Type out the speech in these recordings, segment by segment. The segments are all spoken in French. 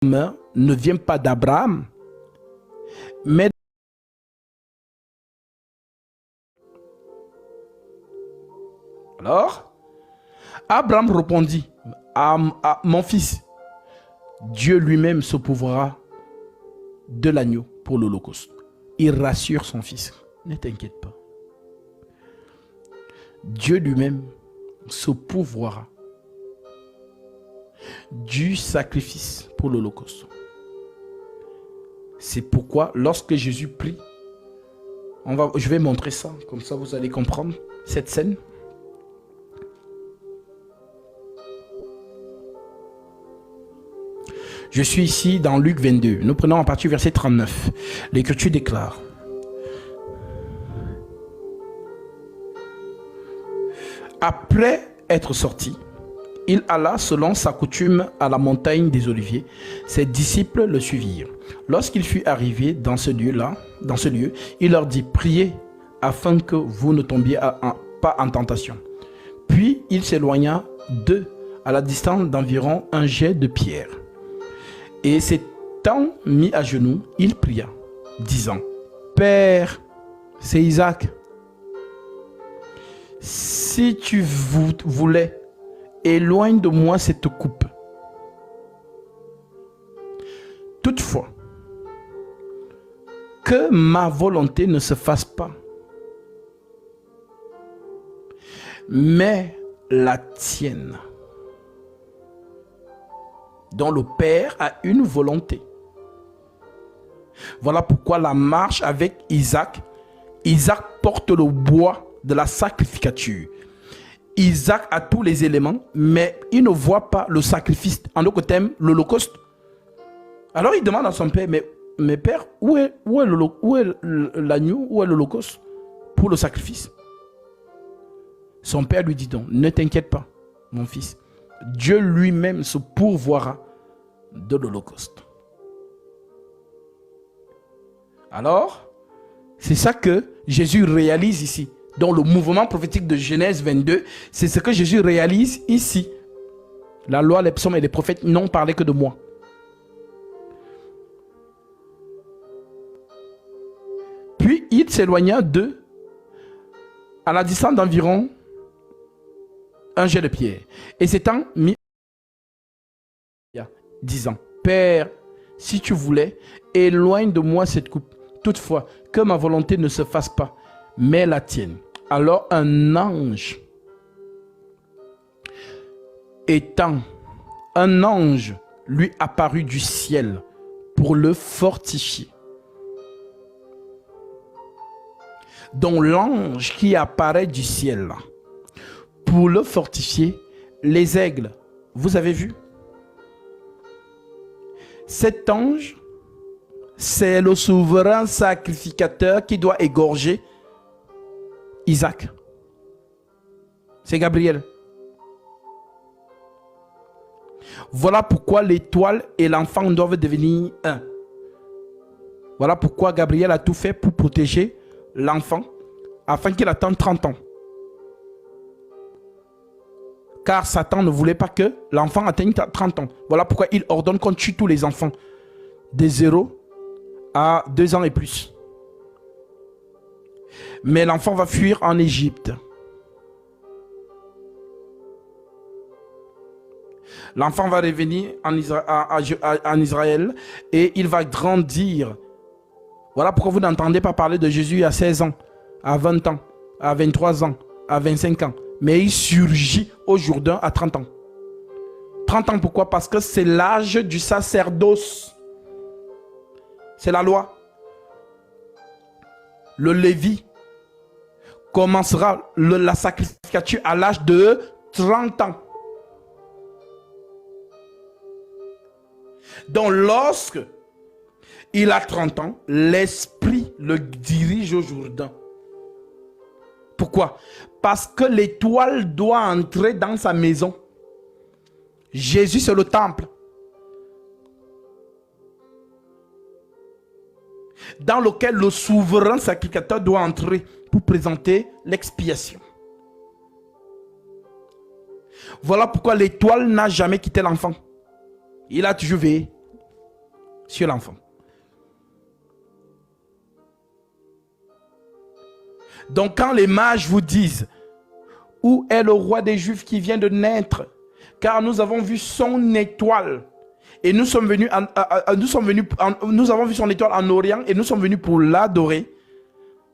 ne vient pas d'Abraham, mais alors, Abraham répondit à mon fils, Dieu lui-même se pourvoira de l'agneau pour l'Holocauste. Il rassure son fils, ne t'inquiète pas. Dieu lui-même se pourvoira du sacrifice pour l'Holocauste. C'est pourquoi lorsque Jésus prie, je vais montrer ça, comme ça vous allez comprendre cette scène. Je suis ici dans Luc 22. Nous prenons en partie verset 39. L'Écriture déclare: après être sorti, il alla selon sa coutume à la montagne des Oliviers. Ses disciples le suivirent. Lorsqu'il fut arrivé dans ce lieu, il leur dit: priez afin que vous ne tombiez pas en tentation. Puis il s'éloigna d'eux à la distance d'environ un jet de pierre. Et s'étant mis à genoux, il pria, disant: Père, c'est Isaac, si tu voulais, éloigne de moi cette coupe. Toutefois, que ma volonté ne se fasse pas, mais la tienne. Dont le Père a une volonté. Voilà pourquoi la marche avec Isaac porte le bois de la sacrificature. Isaac a tous les éléments, mais il ne voit pas le sacrifice, en d'autres termes, l'Holocauste. Alors il demande à son père: mais père, où est l'agneau, où est l'Holocauste pour le sacrifice? Son père lui dit donc: ne t'inquiète pas, mon fils. Dieu lui-même se pourvoira de l'Holocauste. Alors, c'est ça que Jésus réalise ici. Dans le mouvement prophétique de Genèse 22, c'est ce que Jésus réalise ici. La loi, les psaumes et les prophètes n'ont parlé que de moi. Puis il s'éloigna d'eux à la distance d'environ un jet de pierre. Et s'étant mis, disant: Père, si tu voulais, éloigne de moi cette coupe. Toutefois, que ma volonté ne se fasse pas, mais la tienne. Alors un ange lui apparut du ciel pour le fortifier. Donc l'ange qui apparaît du ciel pour le fortifier, les aigles, vous avez vu? Cet ange, c'est le souverain sacrificateur qui doit égorger Isaac. C'est Gabriel. Voilà pourquoi l'étoile et l'enfant doivent devenir un. Voilà pourquoi Gabriel a tout fait pour protéger l'enfant afin qu'il attende 30 ans. Car Satan ne voulait pas que l'enfant atteigne 30 ans. Voilà pourquoi il ordonne qu'on tue tous les enfants de 0 à 2 ans et plus. Mais l'enfant va fuir en Égypte. L'enfant va revenir en Israël et il va grandir. Voilà pourquoi vous n'entendez pas parler de Jésus à 16 ans, à 20 ans, à 23 ans, à 25 ans. Mais il surgit au Jourdain à 30 ans. 30 ans, pourquoi? Parce que c'est l'âge du sacerdoce. C'est la loi. Le Lévi commencera la sacrificature à l'âge de 30 ans. Donc lorsque il a 30 ans, l'esprit le dirige au Jourdain. Pourquoi? Parce que l'étoile doit entrer dans sa maison. Jésus, c'est le temple. Dans lequel le souverain sacrificateur doit entrer pour présenter l'expiation. Voilà pourquoi l'étoile n'a jamais quitté l'enfant. Il a toujours veillé. sur l'enfant. Donc quand les mages vous disent, où est le roi des Juifs qui vient de naître? Car nous avons vu son étoile. Et nous avons vu son étoile en Orient et nous sommes venus pour l'adorer.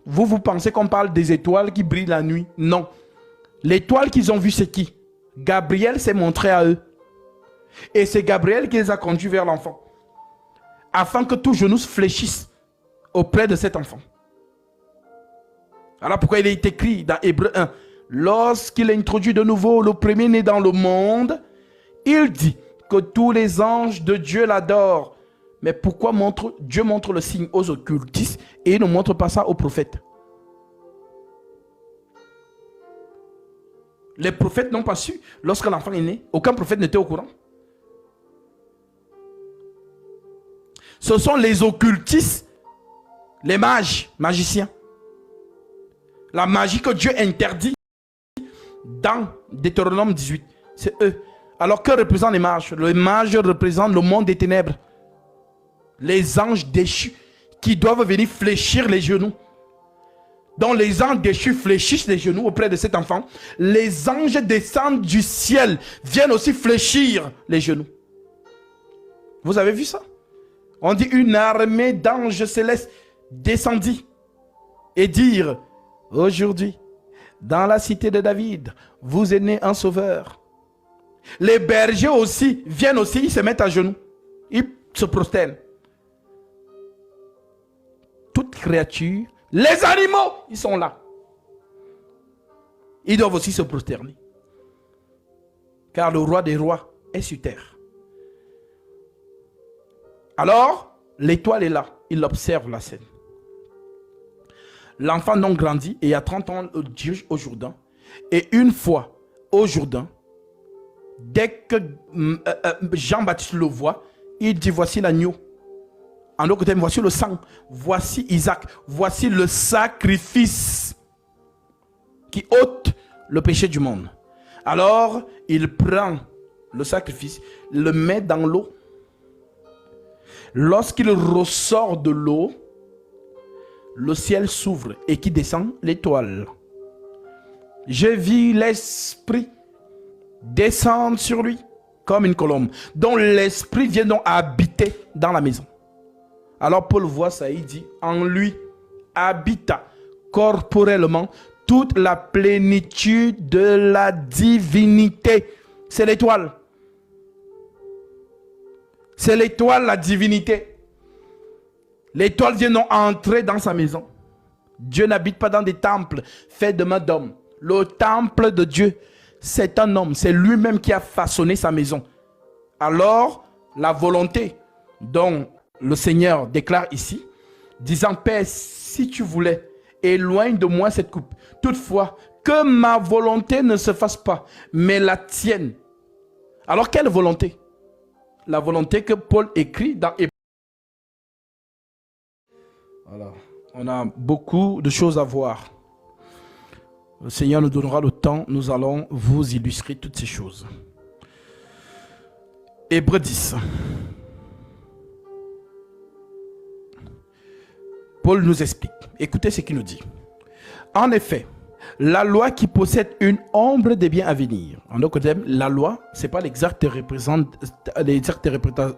Vous pensez qu'on parle des étoiles qui brillent la nuit? Non. L'étoile qu'ils ont vue, c'est qui? Gabriel s'est montré à eux. Et c'est Gabriel qui les a conduits vers l'enfant. Afin que tout genou se fléchisse auprès de cet enfant. Alors pourquoi il est écrit dans Hébreux 1, lorsqu'il introduit de nouveau le premier-né dans le monde, il dit que tous les anges de Dieu l'adorent. Mais pourquoi Dieu montre le signe aux occultistes et il ne montre pas ça aux prophètes? Les prophètes n'ont pas su lorsque l'enfant est né. Aucun prophète n'était au courant. Ce sont les occultistes, les mages, magiciens. La magie que Dieu interdit dans Deutéronome 18. C'est eux. Alors que représentent les mages? Les mages représentent le monde des ténèbres. Les anges déchus qui doivent venir fléchir les genoux. Donc les anges déchus fléchissent les genoux auprès de cet enfant. Les anges descendent du ciel, viennent aussi fléchir les genoux. Vous avez vu ça? On dit une armée d'anges célestes descendit et dire, aujourd'hui, dans la cité de David, vous est né un sauveur. Les bergers aussi viennent aussi, ils se mettent à genoux. Ils se prosternent. Toute créature, les animaux, ils sont là. Ils doivent aussi se prosterner. Car le roi des rois est sur terre. Alors, l'étoile est là. Il observe la scène. L'enfant donc grandit et il y a 30 ans, il dirige au Jourdain. Et une fois au Jourdain, dès que Jean-Baptiste le voit, il dit, voici l'agneau. En d'autres termes, voici le sang. Voici Isaac. Voici le sacrifice qui ôte le péché du monde. Alors, il prend le sacrifice, le met dans l'eau. Lorsqu'il ressort de l'eau, le ciel s'ouvre et qui descend l'étoile. Je vis l'esprit descendre sur lui comme une colombe, dont l'esprit vient donc habiter dans la maison. Alors Paul voit ça, il dit, en lui habita corporellement toute la plénitude de la divinité. C'est l'étoile. C'est l'étoile, la divinité. L'étoile vient donc entrer dans sa maison. Dieu n'habite pas dans des temples faits de main d'homme. Le temple de Dieu, c'est un homme. C'est lui-même qui a façonné sa maison. Alors, la volonté dont le Seigneur déclare ici, disant, Père, si tu voulais, éloigne de moi cette coupe. Toutefois, que ma volonté ne se fasse pas, mais la tienne. Alors, quelle volonté? La volonté que Paul écrit dans Hébreux. Voilà. On a beaucoup de choses à voir. Le Seigneur nous donnera le temps. Nous allons vous illustrer toutes ces choses. Hébreux 10. Paul nous explique. Écoutez ce qu'il nous dit. En effet, la loi qui possède une ombre des biens à venir. En d'autres termes, la loi, ce n'est pas l'exacte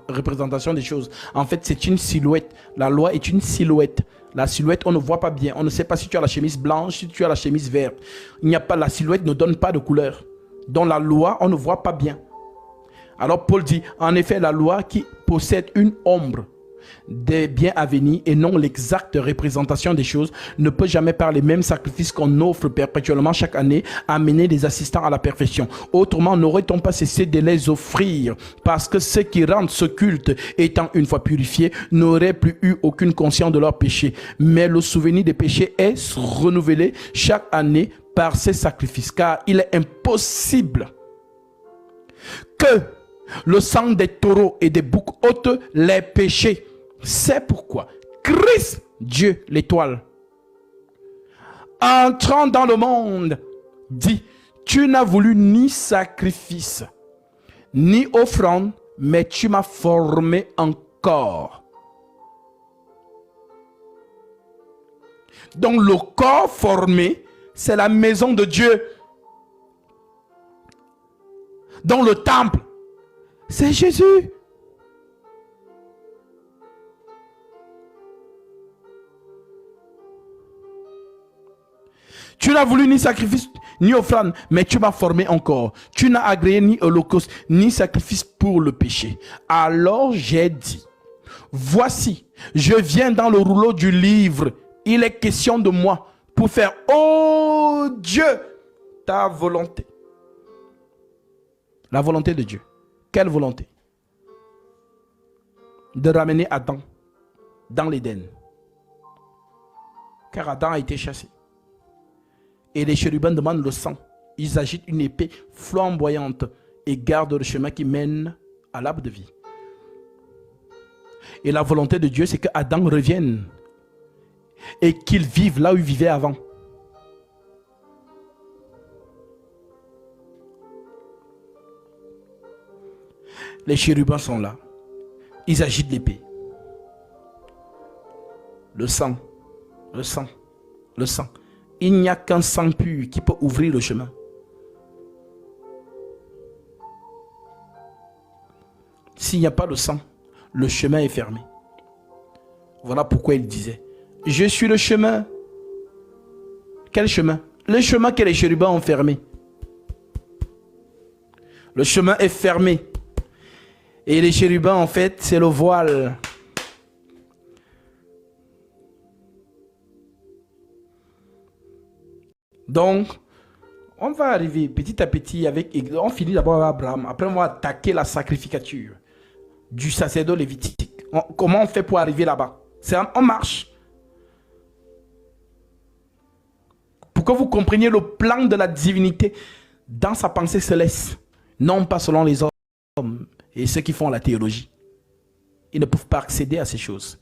représentation des choses. En fait, c'est une silhouette. La loi est une silhouette. La silhouette, on ne voit pas bien. On ne sait pas si tu as la chemise blanche, si tu as la chemise verte. Il n'y a pas, la silhouette ne donne pas de couleur. Dans la loi, on ne voit pas bien. Alors Paul dit, en effet, la loi qui possède une ombre des biens à venir et non l'exacte représentation des choses ne peut jamais par les mêmes sacrifices qu'on offre perpétuellement chaque année amener les assistants à la perfection. Autrement, n'aurait-on pas cessé de les offrir parce que ceux qui rendent ce culte étant une fois purifiés n'auraient plus eu aucune conscience de leur péché. Mais le souvenir des péchés est renouvelé chaque année par ces sacrifices, car il est impossible que le sang des taureaux et des boucs ôte les péchés. C'est pourquoi Christ, Dieu, l'étoile, entrant dans le monde, dit, tu n'as voulu ni sacrifice, ni offrande, mais tu m'as formé en corps. Donc le corps formé, c'est la maison de Dieu. Donc le temple, c'est Jésus. Tu n'as voulu ni sacrifice, ni offrande, mais tu m'as formé encore. Tu n'as agréé ni holocauste, ni sacrifice pour le péché. Alors j'ai dit, voici, je viens dans le rouleau du livre. Il est question de moi pour faire, oh Dieu, ta volonté. La volonté de Dieu. Quelle volonté? De ramener Adam dans l'Éden. Car Adam a été chassé. Et les chérubins demandent le sang. Ils agitent une épée flamboyante et gardent le chemin qui mène à l'arbre de vie. Et la volonté de Dieu, c'est que Adam revienne et qu'il vive là où il vivait avant. Les chérubins sont là. Ils agitent l'épée. Le sang, le sang, le sang. Il n'y a qu'un sang pur qui peut ouvrir le chemin. S'il n'y a pas de sang, le chemin est fermé. Voilà pourquoi il disait, je suis le chemin. Quel chemin? Le chemin que les chérubins ont fermé. Le chemin est fermé. Et les chérubins, en fait, c'est le voile. Donc, on va arriver petit à petit avec... On finit d'abord avec Abraham. Après, on va attaquer la sacrificature du sacerdoce lévitique. Comment on fait pour arriver là-bas? On marche. Pour que vous compreniez le plan de la divinité dans sa pensée céleste. Non pas selon les hommes et ceux qui font la théologie. Ils ne peuvent pas accéder à ces choses.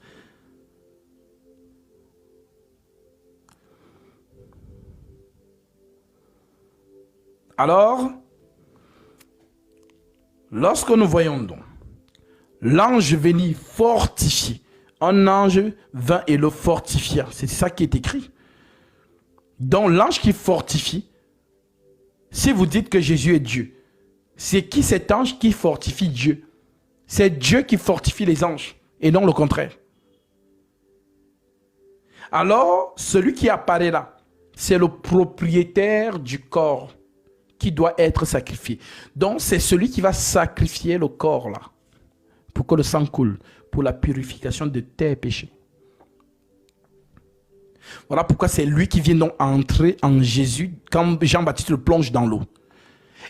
Alors, lorsque nous voyons donc l'ange venir fortifier, un ange vint et le fortifia. C'est ça qui est écrit. Donc l'ange qui fortifie, si vous dites que Jésus est Dieu, c'est qui cet ange qui fortifie Dieu? C'est Dieu qui fortifie les anges et non le contraire. Alors, celui qui apparaît là, c'est le propriétaire du corps qui doit être sacrifié. Donc, c'est celui qui va sacrifier le corps là, pour que le sang coule, pour la purification de tes péchés. Voilà pourquoi c'est lui qui vient donc entrer en Jésus quand Jean-Baptiste le plonge dans l'eau.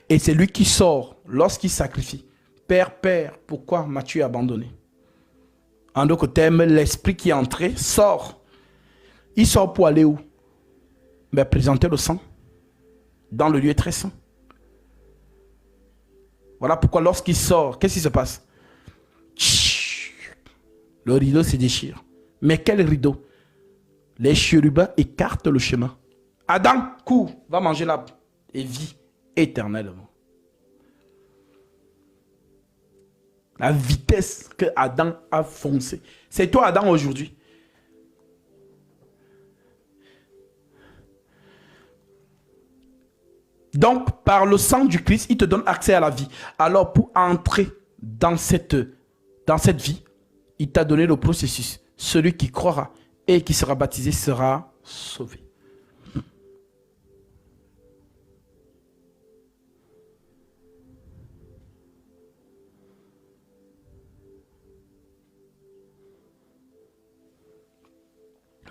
Et c'est lui qui sort lorsqu'il sacrifie. Père, Père, pourquoi m'as-tu abandonné? En d'autres termes, l'esprit qui est entré sort. Il sort pour aller où? Ben, présenter le sang dans le lieu très saint. Voilà pourquoi lorsqu'il sort, qu'est-ce qui se passe? Le rideau se déchire. Mais quel rideau? Les chérubins écartent le chemin. Adam, cours, va manger l'arbre et vis éternellement. La vitesse que Adam a foncé. C'est toi Adam aujourd'hui. Donc, par le sang du Christ, il te donne accès à la vie. Alors, pour entrer dans cette vie, il t'a donné le processus. Celui qui croira et qui sera baptisé sera sauvé.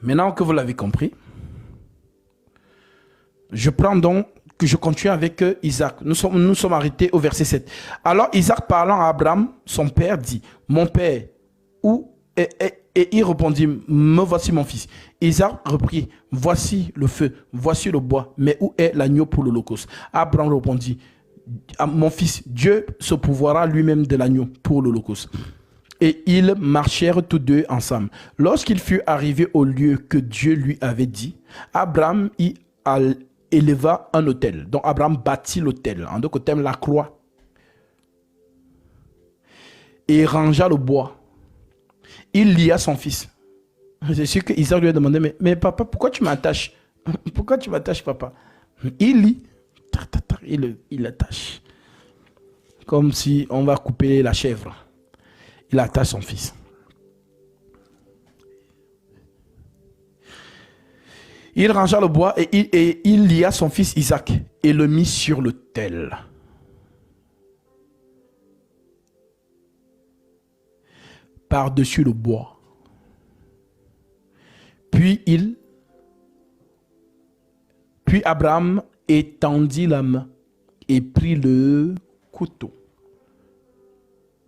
Maintenant que vous l'avez compris, je prends donc que je continue avec Isaac. Nous sommes arrêtés au verset 7. Alors Isaac parlant à Abraham, son père, dit, mon père, où est... Et il répondit, me voici mon fils. Isaac reprit, voici le feu, voici le bois, mais où est l'agneau pour l'holocauste? Abraham répondit, mon fils, Dieu se pourvoira lui-même de l'agneau pour l'holocauste. Et ils marchèrent tous deux ensemble. Lorsqu'il fut arrivé au lieu que Dieu lui avait dit, Abraham y éleva un autel. Donc Abraham bâtit l'autel, en d'autres termes la croix. Et rangea le bois. Il lia son fils C'est sûr qu'Isaac lui a demandé, mais papa, pourquoi tu m'attaches? Pourquoi tu m'attaches, papa? Il lit, il attache. Comme si on va couper la chèvre. Il attache son fils. Il rangea le bois et il lia son fils Isaac et le mit sur l'autel. Par-dessus le bois. Puis Abraham étendit la main et prit le couteau.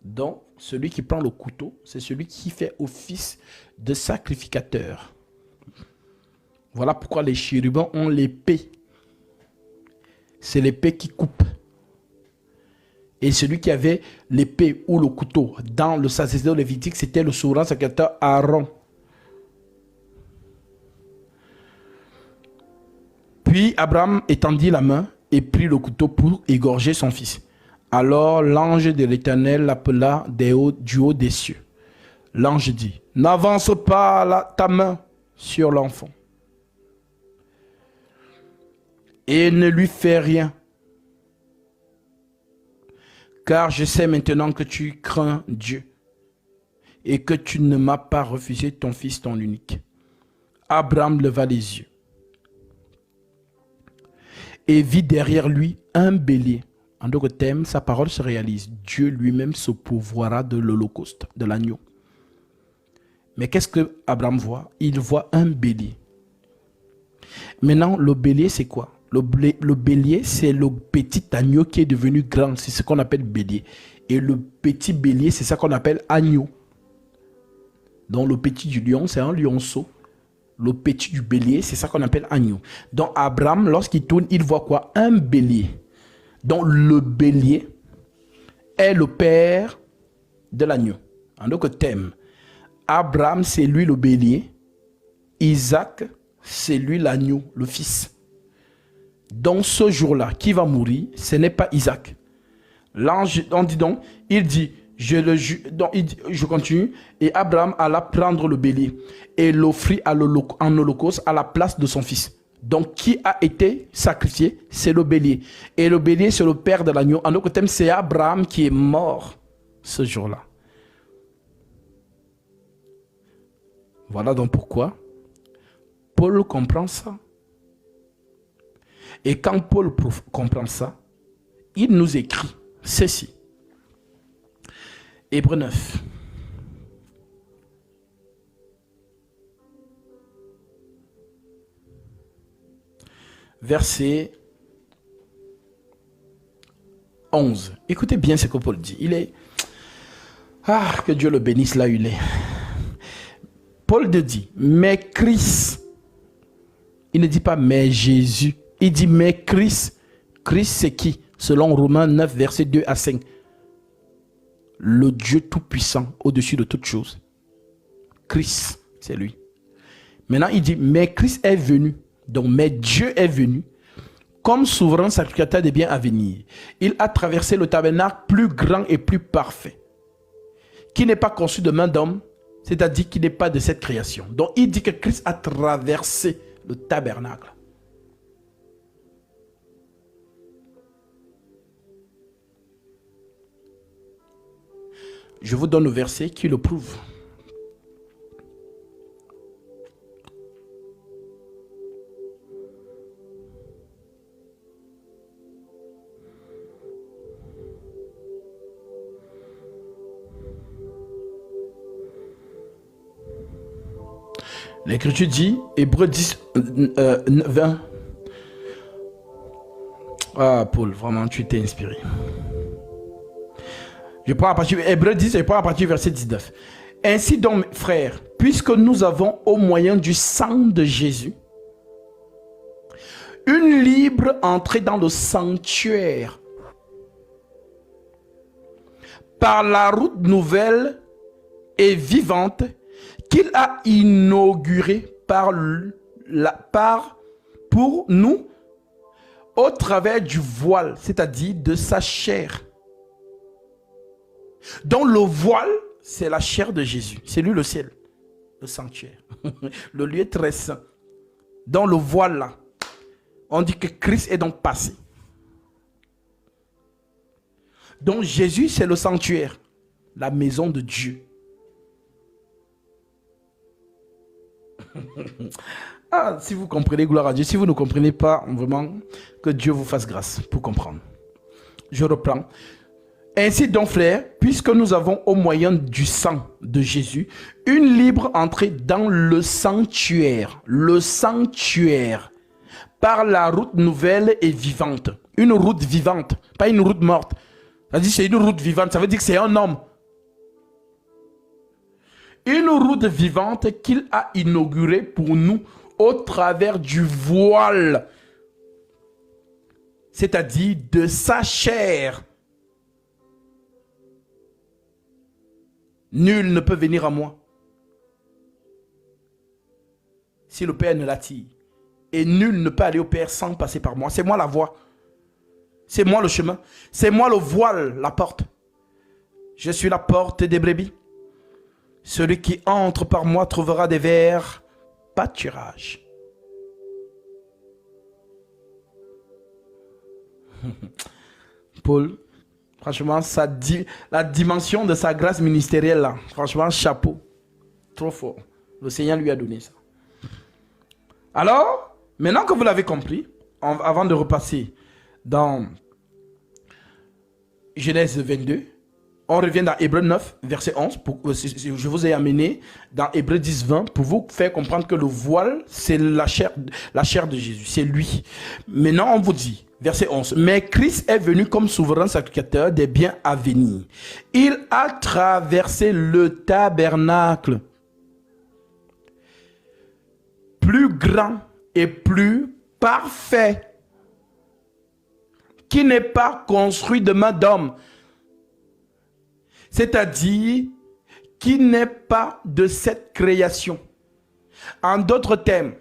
Donc, celui qui prend le couteau, c'est celui qui fait office de sacrificateur. Voilà pourquoi les chérubins ont l'épée. C'est l'épée qui coupe. Et celui qui avait l'épée ou le couteau dans le sacerdoce lévitique, c'était le souverain sacrificateur Aaron. Puis Abraham étendit la main et prit le couteau pour égorger son fils. Alors l'ange de l'Éternel l'appela du haut des cieux. L'ange dit, n'avance pas ta main sur l'enfant et ne lui fais rien. Car je sais maintenant que tu crains Dieu et que tu ne m'as pas refusé ton fils, ton unique. Abraham leva les yeux et vit derrière lui un bélier. En d'autres termes, sa parole se réalise. Dieu lui-même se pourvoira de l'holocauste, de l'agneau. Mais qu'est-ce que Abraham voit? Il voit un bélier. Maintenant, le bélier, c'est quoi? Le bélier, c'est le petit agneau qui est devenu grand. C'est ce qu'on appelle bélier. Et le petit bélier, c'est ça qu'on appelle agneau. Donc, le petit du lion, c'est un lionceau. Le petit du bélier, c'est ça qu'on appelle agneau. Donc, Abraham, lorsqu'il tourne, il voit quoi? Un bélier. Donc, le bélier est le père de l'agneau. En d'autres termes, Abraham, c'est lui le bélier. Isaac, c'est lui l'agneau, le fils. Donc, ce jour-là, qui va mourir, ce n'est pas Isaac. L'ange, on dit donc, il dit, je continue, et Abraham alla prendre le bélier et l'offrit en holocauste à la place de son fils. Donc, qui a été sacrifié? C'est le bélier. Et le bélier, c'est le père de l'agneau. En d'autres termes, c'est Abraham qui est mort ce jour-là. Voilà donc pourquoi Paul comprend ça. Et quand Paul comprend ça, il nous écrit ceci. Hébreux 9. Verset 11. Écoutez bien ce que Paul dit. Il est... Ah, que Dieu le bénisse là où il est. Paul dit, mais Christ. Il ne dit pas, mais Jésus. Il dit, mais Christ. Christ, c'est qui? Selon Romains 9, verset 2 à 5. Le Dieu tout-puissant, au-dessus de toutes choses. Christ, c'est lui. Maintenant, il dit, mais Christ est venu. Donc, mais Dieu est venu comme souverain sacrificateur des biens à venir. Il a traversé le tabernacle plus grand et plus parfait, qui n'est pas conçu de main d'homme, c'est-à-dire qui n'est pas de cette création. Donc, il dit que Christ a traversé le tabernacle. Je vous donne le verset qui le prouve. L'Écriture dit, Hébreux 10, 20. Ah, Paul, vraiment, tu t'es inspiré. Je prends à partir Hébreux 10, je prends à partir du verset 19. Ainsi donc, frères, puisque nous avons au moyen du sang de Jésus une libre entrée dans le sanctuaire par la route nouvelle et vivante qu'il a inaugurée pour nous au travers du voile, c'est-à-dire de sa chair. Donc le voile, c'est la chair de Jésus, c'est lui le ciel. le sanctuaire. Le lieu très saint. Dans le voile là, on dit que Christ est donc passé. Donc Jésus, c'est le sanctuaire, la maison de Dieu. Ah, si vous comprenez, gloire à Dieu. Si vous ne comprenez pas, vraiment, que Dieu vous fasse grâce pour comprendre. Je reprends. Ainsi donc, frères, puisque nous avons au moyen du sang de Jésus une libre entrée dans le sanctuaire, par la route nouvelle et vivante. Une route vivante, pas une route morte. C'est-à-dire c'est une route vivante, ça veut dire que c'est un homme. Une route vivante qu'il a inaugurée pour nous au travers du voile, c'est-à-dire de sa chair. Nul ne peut venir à moi si le Père ne l'attire. Et nul ne peut aller au Père sans passer par moi. C'est moi la voie. C'est moi le chemin. C'est moi le voile, la porte. Je suis la porte des brebis. Celui qui entre par moi trouvera des vers pâturages. Paul, franchement, la dimension de sa grâce ministérielle, là, franchement, chapeau. Trop fort. Le Seigneur lui a donné ça. Alors, maintenant que vous l'avez compris, avant de repasser dans Genèse 22, on revient dans Hébreux 9, verset 11. Je vous ai amené dans Hébreux 10, 20 pour vous faire comprendre que le voile, c'est la chair de Jésus. C'est lui. Maintenant, on vous dit, verset 11. Mais Christ est venu comme souverain sacrificateur des biens à venir. Il a traversé le tabernacle, plus grand et plus parfait, qui n'est pas construit de main d'homme. C'est-à-dire qui n'est pas de cette création. En d'autres termes,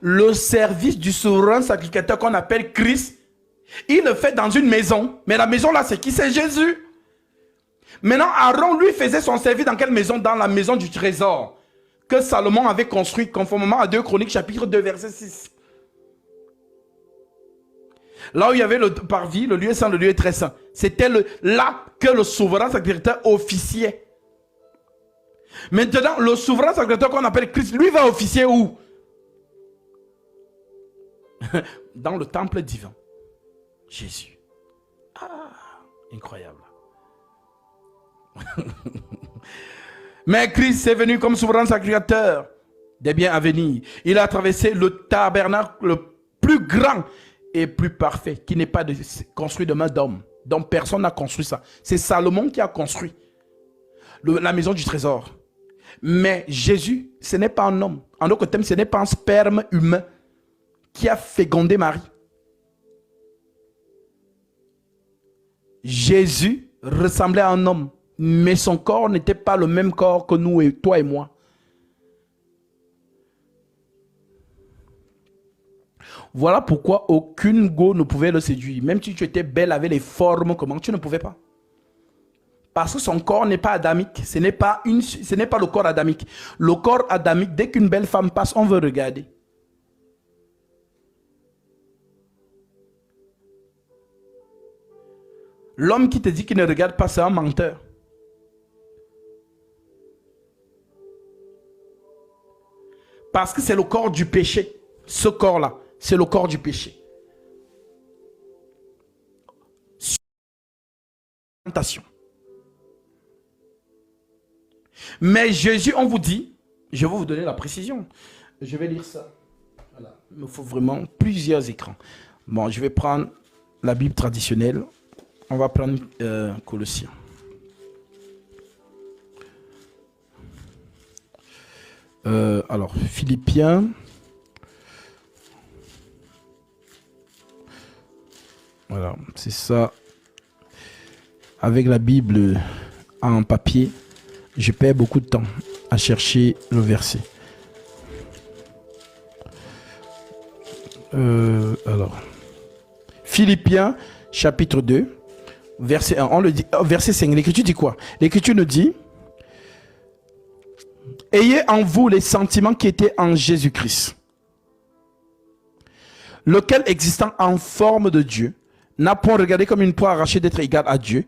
le service du souverain sacrificateur qu'on appelle Christ, il le fait dans une maison. Mais la maison là, c'est qui? C'est Jésus. Maintenant, Aaron, lui, faisait son service dans quelle maison? Dans la maison du trésor que Salomon avait construit conformément à 2 Chroniques chapitre 2 verset 6. Là où il y avait le parvis, le lieu saint, le lieu très saint. C'était là que le souverain sacrificateur officiait. Maintenant, le souverain sacrificateur qu'on appelle Christ, lui va officier où? Dans le temple divin. Jésus. Ah, incroyable. Mais Christ est venu comme souverain sacrificateur des biens à venir. Il a traversé le tabernacle le plus grand et plus parfait, qui n'est pas construit de main d'homme. Donc personne n'a construit ça. C'est Salomon qui a construit la maison du trésor. Mais Jésus, ce n'est pas un homme. En d'autres termes, ce n'est pas un sperme humain qui a fécondé Marie. Jésus ressemblait à un homme, mais son corps n'était pas le même corps que nous, et toi et moi. Voilà pourquoi aucune go ne pouvait le séduire. Même si tu étais belle avec les formes, comment tu ne pouvais pas. Parce que son corps n'est pas adamique. Ce n'est pas le corps adamique. Le corps adamique, dès qu'une belle femme passe, on veut regarder. L'homme qui te dit qu'il ne regarde pas, c'est un menteur. Parce que c'est le corps du péché. Ce corps-là, c'est le corps du péché. Tentation. Mais Jésus, on vous dit, je vais vous donner la précision. Je vais lire ça. Voilà. Il me faut vraiment plusieurs écrans. Bon, je vais prendre la Bible traditionnelle. On va prendre Colossiens. Alors, Philippiens. Voilà, c'est ça. Avec la Bible en papier, je perds beaucoup de temps à chercher le verset. Alors, Philippiens, chapitre 2, verset 1. On le dit, verset 5. L'Écriture dit quoi? L'Écriture nous dit, Ayez en vous les sentiments qui étaient en Jésus-Christ, lequel existant en forme de Dieu, n'a point regardé comme une proie arrachée d'être égal à Dieu,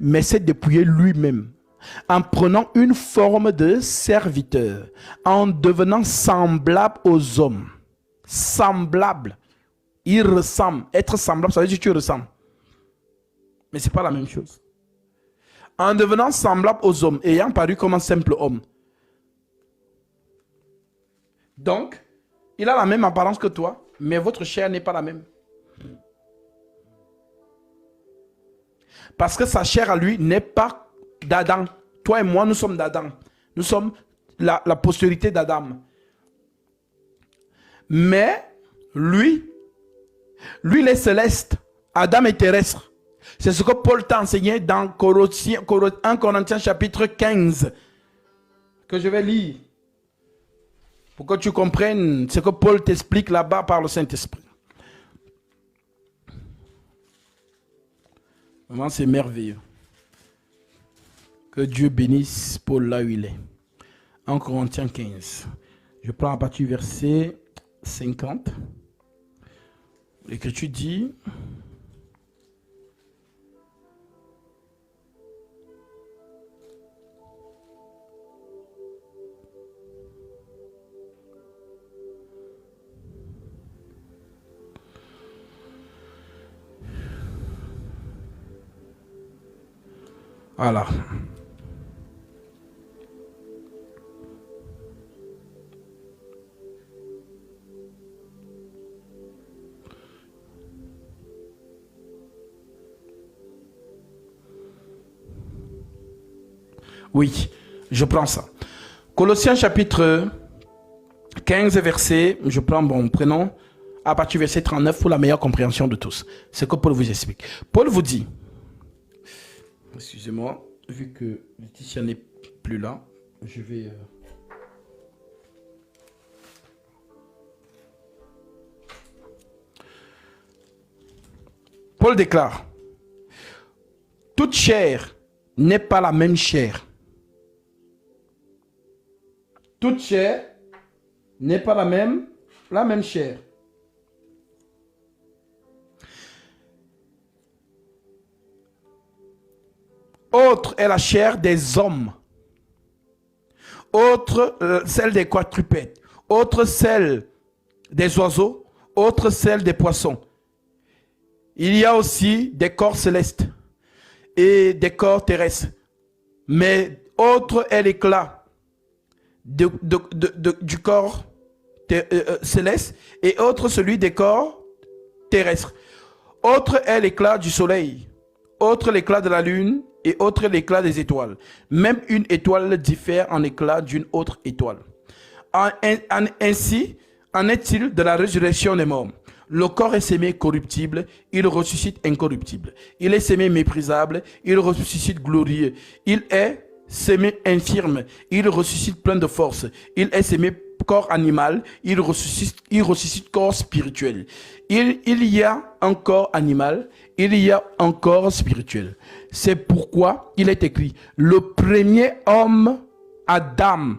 mais s'est dépouillé lui-même, en prenant une forme de serviteur, en devenant semblable aux hommes. Semblable. Il ressemble. Être semblable, ça veut dire que tu ressembles. Mais ce n'est pas la même chose. En devenant semblable aux hommes, ayant paru comme un simple homme. Donc, il a la même apparence que toi, mais votre chair n'est pas la même. Parce que sa chair à lui n'est pas d'Adam. Toi et moi, nous sommes d'Adam. Nous sommes la postérité d'Adam. Mais lui, il est céleste. Adam est terrestre. C'est ce que Paul t'a enseigné dans 1 Corinthiens chapitre 15. Que je vais lire. Pour que tu comprennes ce que Paul t'explique là-bas par le Saint-Esprit. Vraiment, c'est merveilleux. Que Dieu bénisse Paul là où il est. 1 Corinthiens 15. Je prends à partir du verset 50. L'Écriture dit... Voilà. Oui, je prends ça. Colossiens chapitre 15, verset, je prends mon prénom, à partir du verset 39 pour la meilleure compréhension de tous. C'est ce que Paul vous explique. Paul vous dit, excusez-moi, vu que Laetitia n'est plus là, je vais... Paul déclare, toute chair n'est pas la même chair. Toute chair n'est pas la même chair. Autre est la chair des hommes. Autre celle des quadrupèdes. Autre celle des oiseaux. Autre celle des poissons. Il y a aussi des corps célestes et des corps terrestres. Mais autre est l'éclat du corps céleste et autre celui des corps terrestres. Autre est l'éclat du soleil, autre l'éclat de la lune et autre l'éclat des étoiles. Même une étoile diffère en éclat d'une autre étoile. Ainsi en est-il de la résurrection des morts. Le corps est sémé corruptible, il ressuscite incorruptible. Il est sémé méprisable, il ressuscite glorieux. Il est sémé infirme, il ressuscite plein de force. Il est sémé corps animal, il ressuscite corps spirituel. Il y a un corps animal, il y a un corps spirituel. C'est pourquoi il est écrit, le premier homme, Adam,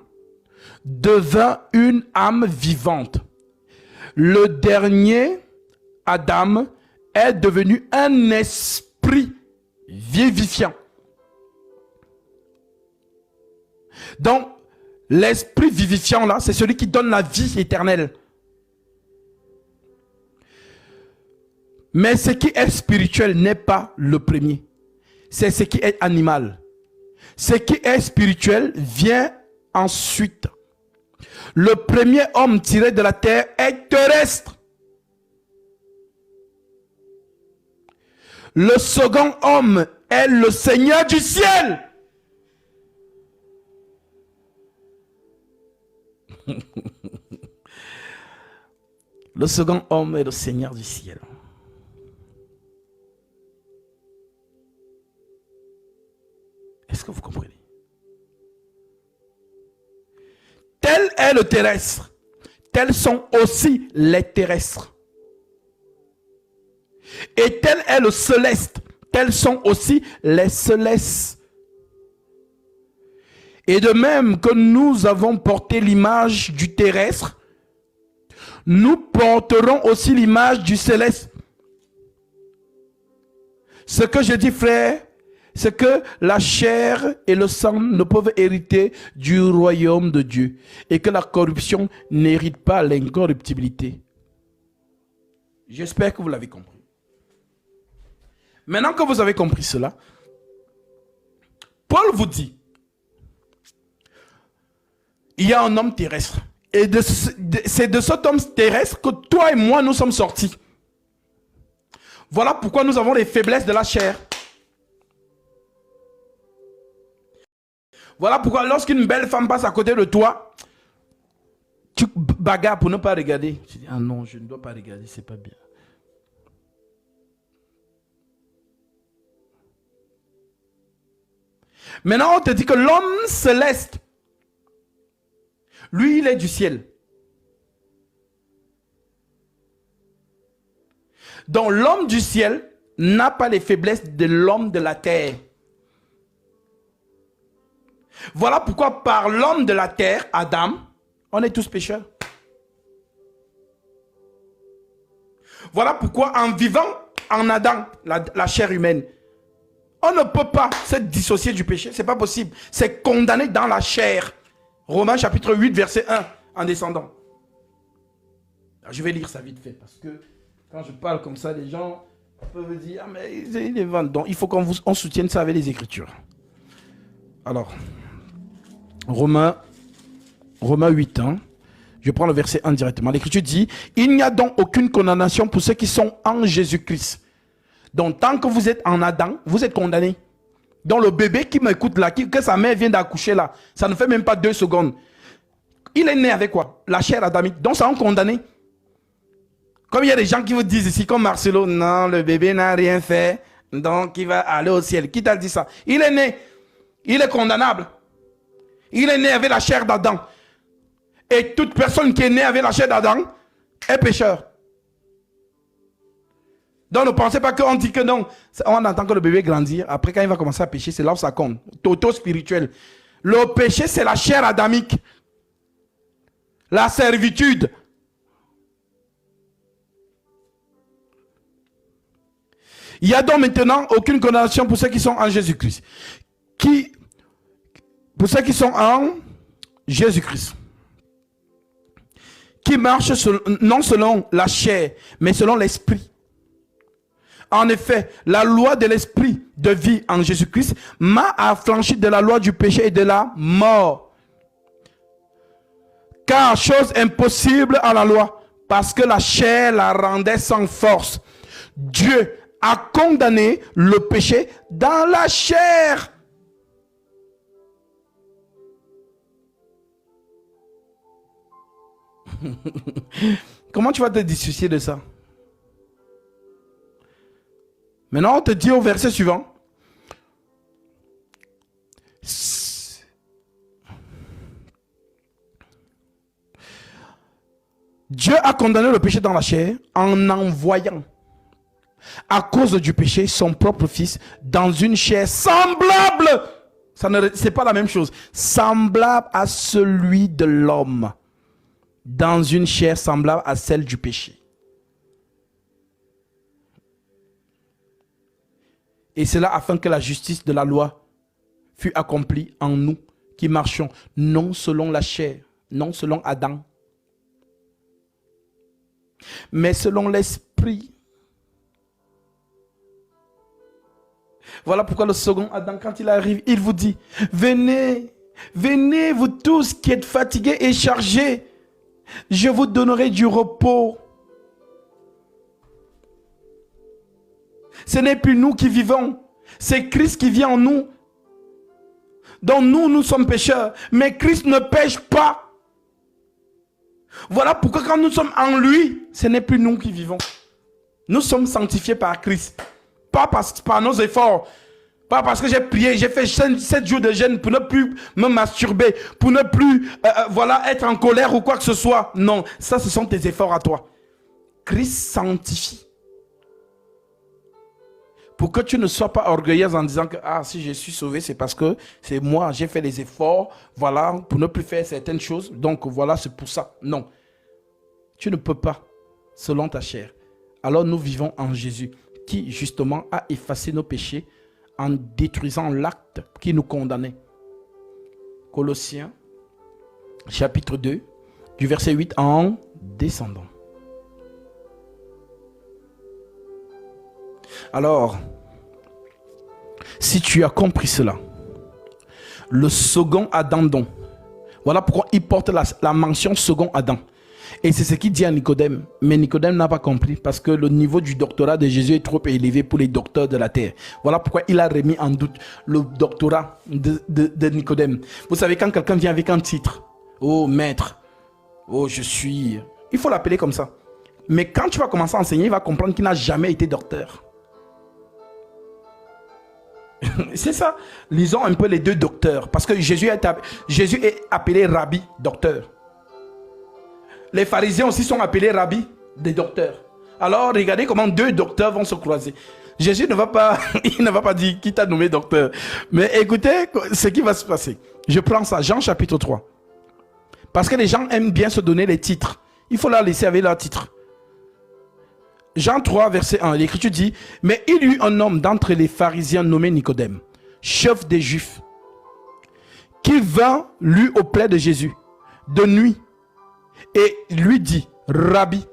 devint une âme vivante. Le dernier, Adam, est devenu un esprit vivifiant. Donc, l'esprit vivifiant, là, c'est celui qui donne la vie éternelle. Mais ce qui est spirituel n'est pas le premier. C'est ce qui est animal. Ce qui est spirituel vient ensuite. Le premier homme tiré de la terre est terrestre. Le second homme est le Seigneur du ciel. Le second homme est le Seigneur du ciel. Est-ce que vous comprenez? Tel est le terrestre, tels sont aussi les terrestres. Et tel est le céleste, tels sont aussi les célestes. Et de même que nous avons porté l'image du terrestre, nous porterons aussi l'image du céleste. Ce que je dis, frère, c'est que la chair et le sang ne peuvent hériter du royaume de Dieu et que la corruption n'hérite pas l'incorruptibilité. J'espère que vous l'avez compris. Maintenant que vous avez compris cela, Paul vous dit, il y a un homme terrestre. Et c'est de cet homme terrestre que toi et moi nous sommes sortis. Voilà pourquoi nous avons les faiblesses de la chair. Voilà pourquoi lorsqu'une belle femme passe à côté de toi, tu bagarres pour ne pas regarder. Tu dis, ah non, je ne dois pas regarder, c'est pas bien. Maintenant, on te dit que l'homme céleste, lui, il est du ciel. Donc, l'homme du ciel n'a pas les faiblesses de l'homme de la terre. Voilà pourquoi par l'homme de la terre, Adam, on est tous pécheurs. Voilà pourquoi en vivant en Adam, la chair humaine, on ne peut pas se dissocier du péché. C'est pas possible. C'est condamné dans la chair. Romains chapitre 8, verset 1, en descendant. Alors, je vais lire ça vite fait, parce que quand je parle comme ça, les gens peuvent dire, ah mais il est vent. Donc il faut qu'on soutienne ça avec les Écritures. Alors, Romains 8, hein, je prends le verset 1 directement. L'Écriture dit, il n'y a donc aucune condamnation pour ceux qui sont en Jésus-Christ. Donc, tant que vous êtes en Adam, vous êtes condamné. Donc, le bébé qui m'écoute là, que sa mère vient d'accoucher là, ça ne fait même pas 2 secondes. Il est né avec quoi? La chair adamique. Donc, ça en condamné. Comme il y a des gens qui vous disent ici, comme Marcelo, non, le bébé n'a rien fait, donc il va aller au ciel. Qui t'a dit ça? Il est né. Il est condamnable. Il est né avec la chair d'Adam. Et toute personne qui est née avec la chair d'Adam est pécheur. Donc ne pensez pas qu'on dit que non. On entend que le bébé grandir. Après quand il va commencer à pécher, c'est là où ça compte. Toto spirituel. Le péché c'est la chair adamique. La servitude. Il y a donc maintenant aucune condamnation pour ceux qui sont en Jésus-Christ. Pour ceux qui sont en Jésus-Christ. Qui marchent non selon la chair, mais selon l'esprit. En effet, la loi de l'esprit de vie en Jésus-Christ m'a affranchi de la loi du péché et de la mort. Car chose impossible à la loi, parce que la chair la rendait sans force. Dieu a condamné le péché dans la chair. Comment tu vas te dissocier de ça? Maintenant, on te dit au verset suivant. Dieu a condamné le péché dans la chair en envoyant, à cause du péché, son propre fils dans une chair semblable. C'est pas la même chose. Semblable à celui de l'homme. Dans une chair semblable à celle du péché. Et cela afin que la justice de la loi fût accomplie en nous qui marchons non selon la chair, non selon Adam, mais selon l'esprit. Voilà pourquoi le second Adam, quand il arrive, il vous dit, venez, venez vous tous qui êtes fatigués et chargés, je vous donnerai du repos. Ce n'est plus nous qui vivons, c'est Christ qui vit en nous. Donc nous sommes pécheurs, mais Christ ne pêche pas. Voilà pourquoi quand nous sommes en lui, ce n'est plus nous qui vivons. Nous sommes sanctifiés par Christ. Pas par nos efforts. Pas parce que j'ai prié, j'ai fait 7 jours de jeûne pour ne plus me masturber, pour ne plus voilà, être en colère ou quoi que ce soit. Non, ça ce sont tes efforts à toi. Christ sanctifie. Pour que tu ne sois pas orgueilleuse en disant que si je suis sauvé, c'est parce que c'est moi, j'ai fait les efforts, voilà, pour ne plus faire certaines choses. Donc voilà, c'est pour ça. Non. Tu ne peux pas, selon ta chair. Alors nous vivons en Jésus, qui justement a effacé nos péchés en détruisant l'acte qui nous condamnait. Colossiens, chapitre 2, du verset 8 en descendant. Alors, si tu as compris cela, le second Adam donc, voilà pourquoi il porte la mention second Adam. Et c'est ce qu'il dit à Nicodème. Mais Nicodème n'a pas compris parce que le niveau du doctorat de Jésus est trop élevé pour les docteurs de la terre. Voilà pourquoi il a remis en doute le doctorat de Nicodème. Vous savez, quand quelqu'un vient avec un titre, oh maître, oh je suis... Il faut l'appeler comme ça. Mais quand tu vas commencer à enseigner, il va comprendre qu'il n'a jamais été docteur. C'est ça. Lisons un peu les deux docteurs. Parce que Jésus est appelé rabbi, docteur. Les pharisiens aussi sont appelés rabbis, des docteurs. Alors regardez comment deux docteurs vont se croiser. Jésus ne va pas, il ne va pas dire qui t'a nommé docteur. Mais écoutez ce qui va se passer. Je prends ça, Jean chapitre 3. Parce que les gens aiment bien se donner les titres. Il faut la laisser avec leur titre. Jean 3, verset 1, l'Écriture dit, « Mais il y eut un homme d'entre les pharisiens nommé Nicodème, chef des Juifs, qui vint lui auprès de Jésus de nuit et lui dit, « Rabbi ».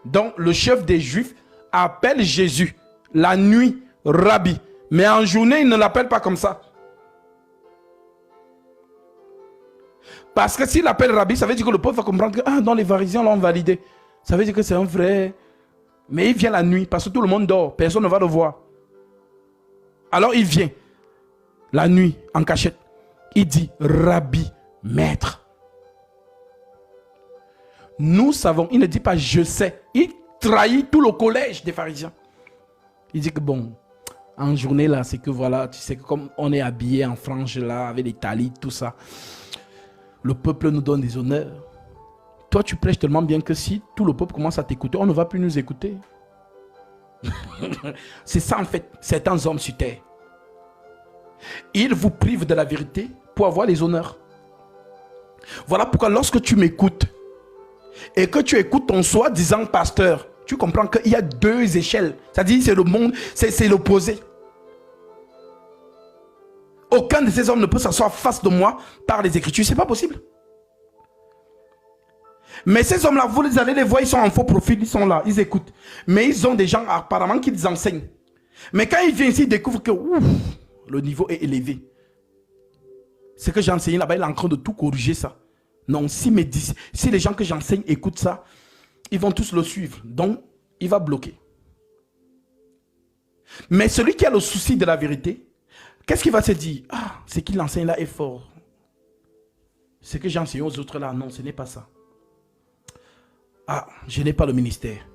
Donc le chef des Juifs appelle Jésus la nuit, « Rabbi ». Mais en journée, il ne l'appelle pas comme ça. Parce que s'il l'appelle Rabbi, ça veut dire que le peuple va comprendre que dans les pharisiens l'ont validé. Ça veut dire que c'est un vrai... Mais il vient la nuit parce que tout le monde dort. Personne ne va le voir. Alors il vient la nuit en cachette. Il dit Rabbi, maître. Nous savons. Il ne dit pas je sais. Il trahit tout le collège des pharisiens. Il dit que bon, en journée là, c'est que voilà, tu sais que comme on est habillé en frange là, avec les talis, tout ça, le peuple nous donne des honneurs. Toi, tu prêches tellement bien que si tout le peuple commence à t'écouter, on ne va plus nous écouter. C'est ça en fait, certains hommes sur terre. Ils vous privent de la vérité pour avoir les honneurs. Voilà pourquoi lorsque tu m'écoutes et que tu écoutes ton soi-disant pasteur, tu comprends qu'il y a deux échelles. C'est-à-dire c'est le monde, c'est l'opposé. Aucun de ces hommes ne peut s'asseoir face de moi par les Écritures, c'est pas possible. Mais ces hommes-là, vous allez les voir, ils sont en faux profil, ils sont là, ils écoutent. Mais ils ont des gens apparemment qui les enseignent. Mais quand ils viennent ici, ils découvrent que le niveau est élevé. Ce que j'ai enseigné là-bas, il est en train de tout corriger ça. Non, si les gens que j'enseigne écoutent ça, ils vont tous le suivre. Donc, il va bloquer. Mais celui qui a le souci de la vérité, qu'est-ce qu'il va se dire? Ce qu'il enseigne là est fort. Ce que j'ai enseigné aux autres là, non, ce n'est pas ça. Je n'ai pas le ministère.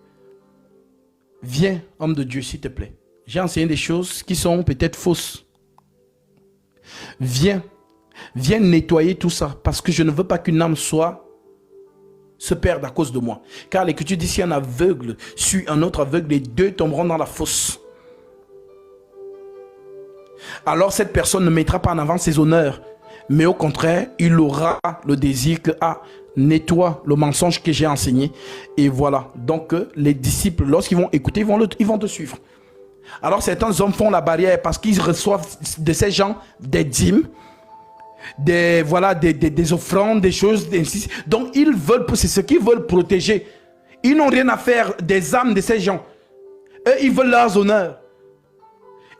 Viens, homme de Dieu, s'il te plaît. J'ai enseigné des choses qui sont peut-être fausses. Viens nettoyer tout ça. Parce que je ne veux pas qu'une âme se perde à cause de moi. Car l'Écriture dit, si un aveugle suit un autre aveugle, les deux tomberont dans la fosse. Alors cette personne ne mettra pas en avant ses honneurs. Mais au contraire, il aura le désir que, nettoie le mensonge que j'ai enseigné. Et voilà. Donc, les disciples, lorsqu'ils vont écouter, ils vont te suivre. Alors, certains hommes font la barrière parce qu'ils reçoivent de ces gens des dîmes, des offrandes, des choses ainsi. Donc, c'est ce qu'ils veulent protéger. Ils n'ont rien à faire des âmes de ces gens. Eux, ils veulent leurs honneurs.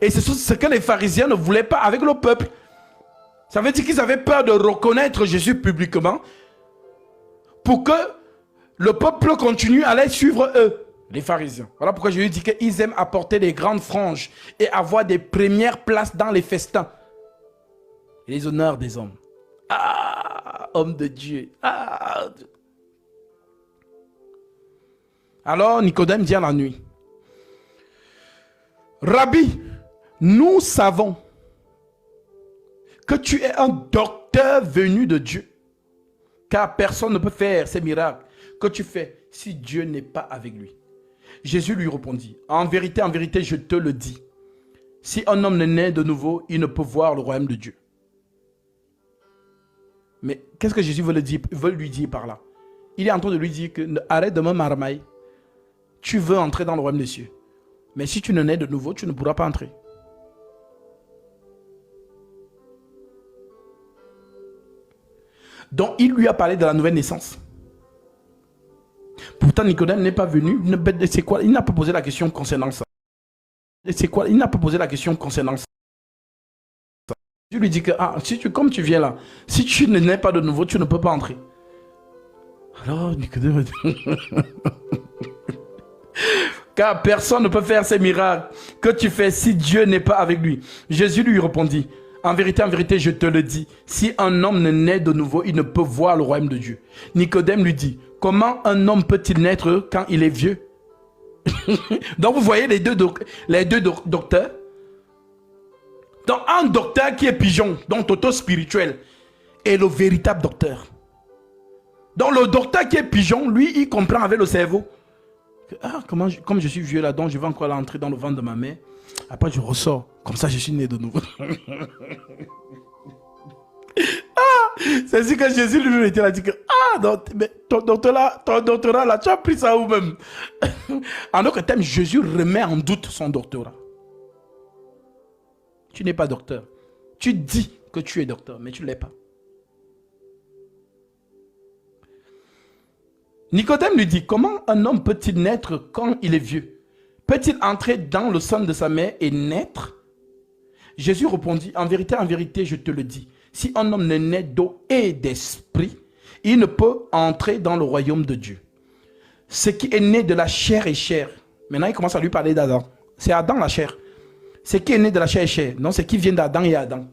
Et c'est ce que les pharisiens ne voulaient pas avec le peuple. Ça veut dire qu'ils avaient peur de reconnaître Jésus publiquement pour que le peuple continue à les suivre eux, les pharisiens. Voilà pourquoi je lui dis qu'ils aiment apporter des grandes franges et avoir des premières places dans les festins. Et les honneurs des hommes. Homme de Dieu. Alors Nicodème dit à la nuit, Rabbi, nous savons que tu es un docteur venu de Dieu. Car personne ne peut faire ces miracles que tu fais si Dieu n'est pas avec lui. Jésus lui répondit, en vérité, je te le dis, Si un homme ne naît de nouveau, il ne peut voir le royaume de Dieu. Mais qu'est-ce que Jésus veut lui dire par là? Il est en train de lui dire que arrête de me marmailler. Tu veux entrer dans le royaume des cieux. Mais si tu ne nais de nouveau, tu ne pourras pas entrer. Donc, il lui a parlé de la nouvelle naissance. Pourtant, Nicodème n'est pas venu. C'est quoi? Il n'a pas posé la question concernant ça. C'est quoi? Il n'a pas posé la question concernant ça. Je lui dis que, comme tu viens là, si tu ne nais pas de nouveau, tu ne peux pas entrer. Alors, Nicodème dit... Car personne ne peut faire ces miracles que tu fais si Dieu n'est pas avec lui. Jésus lui répondit, en vérité, je te le dis, si un homme ne naît de nouveau, il ne peut voir le royaume de Dieu. Nicodème lui dit, comment un homme peut-il naître quand il est vieux? Donc vous voyez les deux docteurs. Donc un docteur qui est pigeon, donc auto-spirituel, est le véritable docteur. Donc le docteur qui est pigeon, lui, il comprend avec le cerveau. Comme je suis vieux là, donc je vais encore entrer dans le ventre de ma mère. Après je ressors. Comme ça je suis né de nouveau. C'est ainsi que Jésus lui était là, dit que mais ton doctorat là, tu as pris ça où même? En d'autres termes, Jésus remet en doute son doctorat. Tu n'es pas docteur. Tu dis que tu es docteur, mais tu ne l'es pas. Nicodème lui dit, comment un homme peut-il naître quand il est vieux? Peut-il entrer dans le sein de sa mère et naître? Jésus répondit, en vérité, je te le dis, si un homme ne naît d'eau et d'esprit, il ne peut entrer dans le royaume de Dieu. Ce qui est né de la chair est chair. Maintenant, il commence à lui parler d'Adam. C'est Adam la chair. Ce qui est né de la chair est chair. Non, ce qui vient d'Adam et Adam.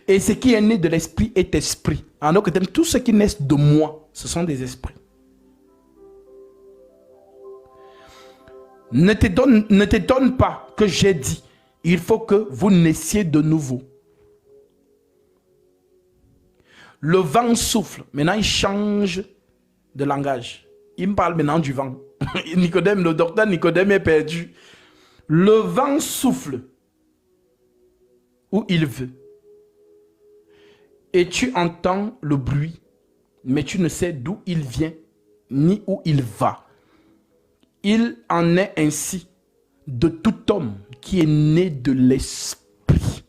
Et ce qui est né de l'esprit est esprit. En d'autres termes, tout ce qui naît de moi, ce sont des esprits. Ne t'étonne pas que j'ai dit, il faut que vous naissiez de nouveau. Le vent souffle. Maintenant, il change de langage. Il me parle maintenant du vent. Nicodème, le docteur Nicodème est perdu. Le vent souffle où il veut. Et tu entends le bruit, mais tu ne sais d'où il vient, ni où il va. Il en est ainsi de tout homme qui est né de l'esprit.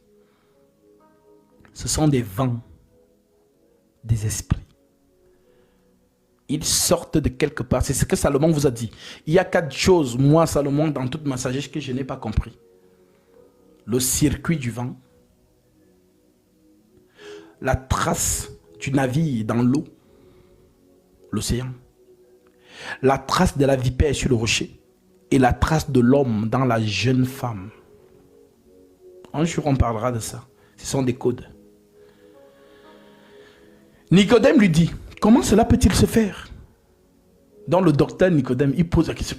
Ce sont des vents, des esprits. Ils sortent de quelque part. C'est ce que Salomon vous a dit. Il y a 4 choses, moi, Salomon, dans toute ma sagesse, que je n'ai pas compris. Le circuit du vent. La trace du navire dans l'eau. L'océan. La trace de la vipère sur le rocher. Et la trace de l'homme dans la jeune femme. Un jour, on parlera de ça. Ce sont des codes. Nicodème lui dit, comment cela peut-il se faire? Dans le docteur Nicodème, il pose la question.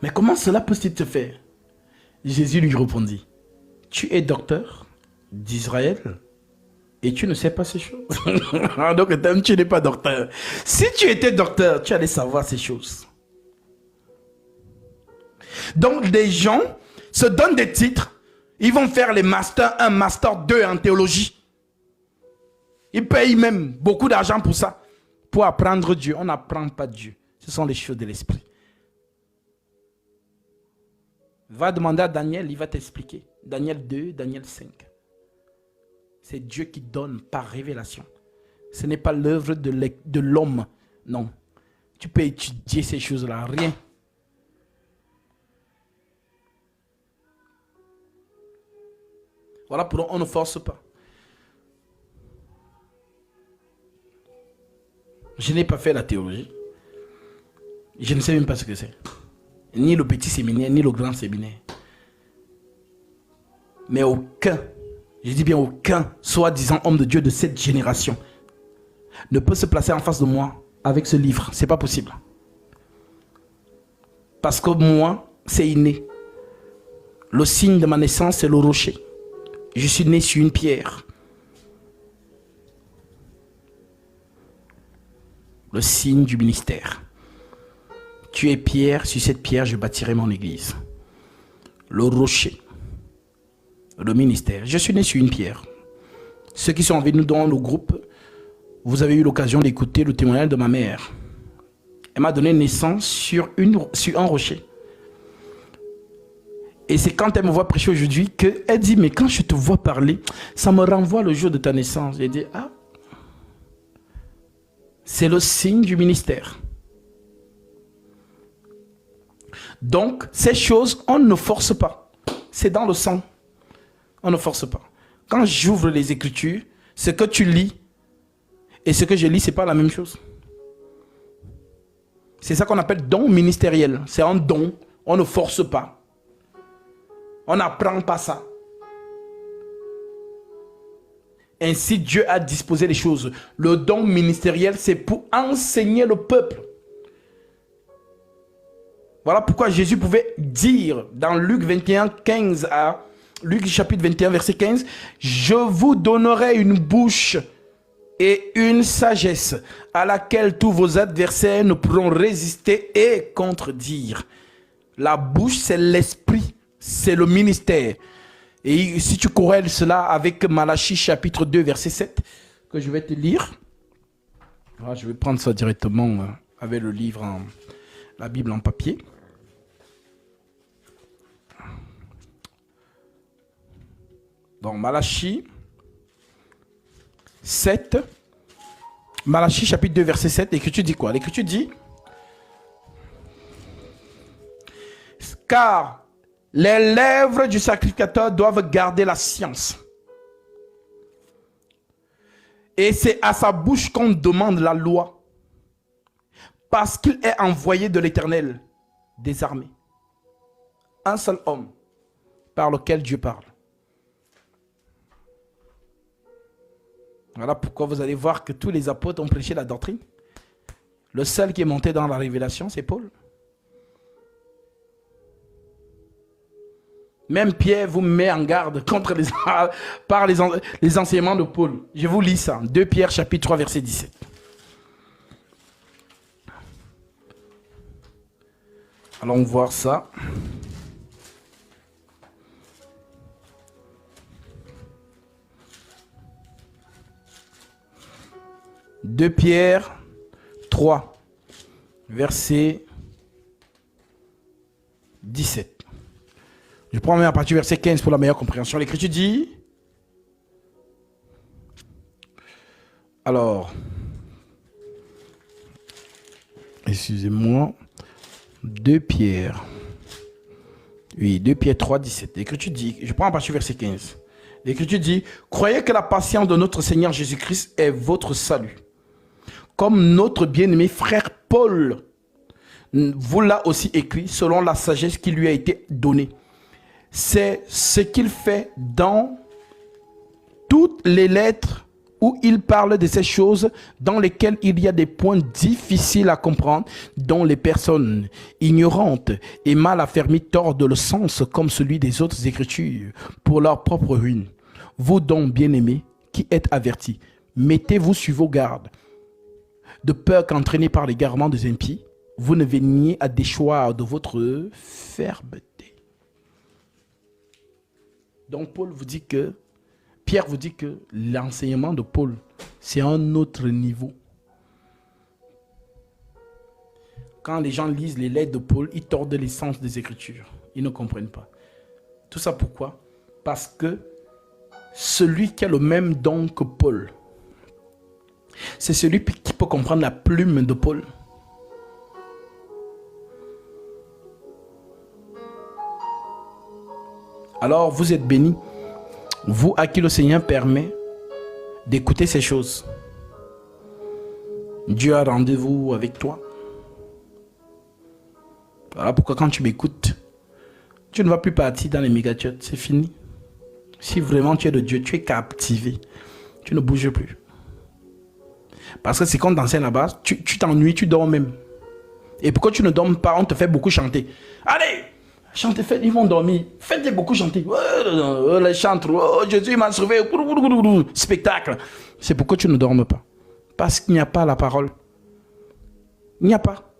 Mais comment cela peut-il se faire? Jésus lui répondit, tu es docteur d'Israël et tu ne sais pas ces choses. Donc tu n'es pas docteur. Si tu étais docteur, tu allais savoir ces choses. Donc des gens se donnent des titres. Ils vont faire les masters 1, master 2 en théologie. Ils payent même beaucoup d'argent pour ça. Pour apprendre Dieu. On n'apprend pas Dieu. Ce sont les choses de l'esprit. Va demander à Daniel, il va t'expliquer. Daniel 2, Daniel 5. C'est Dieu qui donne par révélation. Ce n'est pas l'œuvre de l'homme. Non. Tu peux étudier ces choses-là. Rien. Voilà pourquoi on ne force pas. Je n'ai pas fait la théologie. Je ne sais même pas ce que c'est. Ni le petit séminaire, ni le grand séminaire. Mais aucun, je dis bien aucun, soi-disant homme de Dieu de cette génération ne peut se placer en face de moi avec ce livre. C'est pas possible. Parce que moi, c'est inné. Le signe de ma naissance, c'est le rocher. Je suis né sur une pierre. Le signe du ministère. Tu es pierre, sur cette pierre, je bâtirai mon église. Le rocher, le ministère. Je suis né sur une pierre. Ceux qui sont avec nous dans le groupe, vous avez eu l'occasion d'écouter le témoignage de ma mère. Elle m'a donné naissance sur un rocher. Et c'est quand elle me voit prêcher aujourd'hui qu'elle dit, mais quand je te vois parler, ça me renvoie le jour de ta naissance. J'ai dit, ah, c'est le signe du ministère. Donc, ces choses, on ne force pas. C'est dans le sang. On ne force pas. Quand j'ouvre les Écritures, ce que tu lis et ce que je lis, ce n'est pas la même chose. C'est ça qu'on appelle don ministériel. C'est un don. On ne force pas. On n'apprend pas ça. Ainsi, Dieu a disposé les choses. Le don ministériel, c'est pour enseigner le peuple. Voilà pourquoi Jésus pouvait dire dans Luc 21, 15 à Luc chapitre 21, verset 15, « Je vous donnerai une bouche et une sagesse à laquelle tous vos adversaires ne pourront résister et contredire. » La bouche, c'est l'esprit. C'est le ministère. Et si tu corrèles cela avec Malachie chapitre 2 verset 7 que je vais te lire. Je vais prendre ça directement avec le livre, la Bible en papier. Donc Malachie 7. Malachie chapitre 2 verset 7. L'Écriture dit quoi? L'Écriture dit, car les lèvres du sacrificateur doivent garder la science. Et c'est à sa bouche qu'on demande la loi. Parce qu'il est envoyé de l'Éternel des armées. Un seul homme par lequel Dieu parle. Voilà pourquoi vous allez voir que tous les apôtres ont prêché la doctrine. Le seul qui est monté dans la révélation, c'est Paul. Même Pierre vous met en garde contre les enseignements de Paul. Je vous lis ça. 2 Pierre chapitre 3 verset 17. Allons voir ça. « 2 Pierre 3, verset 17. Je prends même à partir du verset 15 pour la meilleure compréhension. L'Écriture dit, alors, excusez-moi, 2 Pierre, oui, 2 Pierre 3, 17. L'Écriture dit, je prends à partir du verset 15. L'Écriture dit, croyez que la patience de notre Seigneur Jésus-Christ est votre salut. Comme notre bien-aimé frère Paul vous l'a aussi écrit selon la sagesse qui lui a été donnée. C'est ce qu'il fait dans toutes les lettres où il parle de ces choses dans lesquelles il y a des points difficiles à comprendre, dont les personnes ignorantes et mal affermies tordent le sens comme celui des autres écritures pour leur propre ruine. Vous donc, bien-aimés, qui êtes avertis, mettez-vous sur vos gardes, de peur qu'entraînés par l'égarement des impies, vous ne veniez à déchoir de votre fermeté. Donc Paul vous dit que, Pierre vous dit que l'enseignement de Paul, c'est un autre niveau. Quand les gens lisent les lettres de Paul, ils tordent l'essence des Écritures. Ils ne comprennent pas. Tout ça pourquoi? Parce que celui qui a le même don que Paul, c'est celui qui peut comprendre la plume de Paul. Alors vous êtes bénis, vous à qui le Seigneur permet d'écouter ces choses. Dieu a rendez-vous avec toi. Voilà pourquoi quand tu m'écoutes, tu ne vas plus partir dans les mégachurches, c'est fini. Si vraiment tu es de Dieu, tu es captivé, tu ne bouges plus. Parce que c'est quand t'enseignes là-bas, tu t'ennuies, tu dors même. Et pourquoi tu ne dors pas, on te fait beaucoup chanter. Allez, chantez, ils vont dormir. Faites-les beaucoup chanter. Les chantres, Jésus m'a sauvé. Spectacle. C'est pourquoi tu ne dormes pas. Parce qu'il n'y a pas la parole. Il n'y a pas.